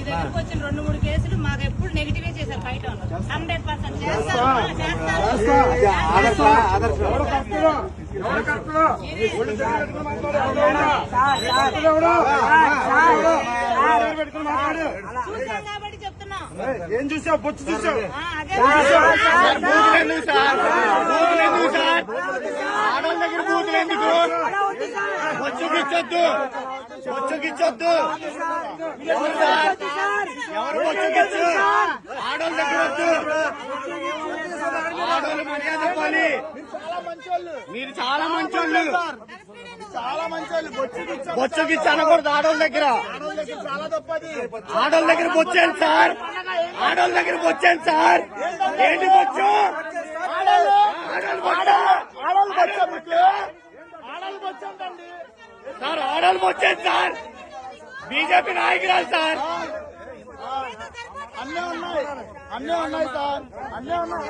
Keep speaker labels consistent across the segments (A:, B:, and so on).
A: దగ్గరకు వచ్చిన 2-3 కేసులు మాకు ఎప్పుడు నెగిటివే చేశారు. బయట 100% చూసాం కాబట్టి చెప్తున్నాం.
B: ఏం చూసావు? బొచ్చు చూసావు? ఆడవాళ్ళ దగ్గర బూతులు ఎందుకు? బొచ్చుకిచ్చొద్దు, బొచ్చుకిచ్చొద్దు. ఎవరు బొచ్చుకిచ్చు? ఆడవాళ్ళ దగ్గర వద్దు. ఆడవాళ్ళు మర్యాద ఇవ్వాలి. మీరు చాలా మంచోళ్ళు, చాలా మంచోళ్ళు. బొచ్చుకిచ్చు అనకూడదు ఆడవాళ్ళ దగ్గర. ఆడవాళ్ళ దగ్గర బొచ్చాను సార్, ఆడవాళ్ళ దగ్గర బొచ్చాను సార్. ఏంటి బొచ్చు? సార్ ఆడవాళ్ళు బొచ్చాను సార్. బీజేపీ నాయకురాలు సార్. అన్నీ ఉన్నాయి, అన్నీ ఉన్నాయి సార్, అన్నీ ఉన్నాయి.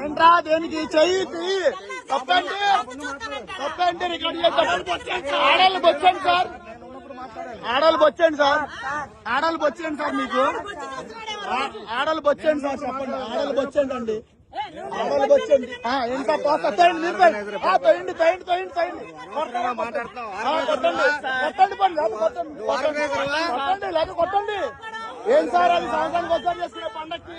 B: ఏంట్రా దేనికి చెయ్యి? తప్పండి, తప్పండి. రికార్డు చేస్తాను. ఆడవాళ్ళు బొచ్చాను సార్, ఆడవాళ్ళు బొచ్చాను సార్, ఆడవాళ్ళు బొచ్చాను సార్. మీకు ఆడవాళ్ళు బొచ్చాను సార్. చెప్పండి, ఆడవాళ్ళు బొచ్చాను అండి, ఆడవాళ్ళు బొచ్చండి. ఎంత తొయ్యండి, తొయ్యండి, తొయ్యండి, తొయ్యండి, తొయ్యండి. కొట్టండి పని లేకపోతే కొట్టండి, లేకపోతే కొట్టండి. ఏం సార్ అది సంవత్సరానికి ఒకసారి చేసుకునే పండక్కి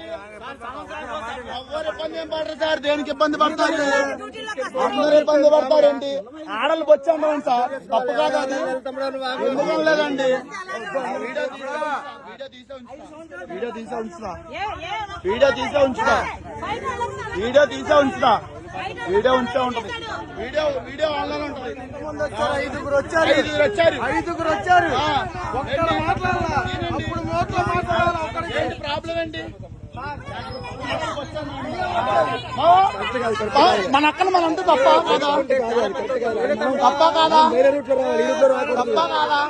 B: ఎవరు ఇబ్బంది ఏం పడరు సార్. దేనికి ఇబ్బంది పడతారు? అందరూ ఇబ్బంది పడతారేంటి? ఆడలు బొచ్చాను సార్, తప్పు కాదు అది. ఎందుకు లేదండి? వీడియో తీసే ఉంచుతా, వీడియో తీసే ఉంచుతా, వీడియో తీసే ఉంచుతా, వీడియో ఉంచే ఉంటది. వీడియో ఆన్లైన్ ఉంటది. 5గురు వచ్చారు, 5గురు వచ్చారు. అప్పుడు నోట్లో మాట్లాడాలి. ఏంటి ప్రాబ్లం ఏంటి? మన అక్కన మనంతా తప్ప కాదా? తప్ప కాదా? తప్ప కాదా?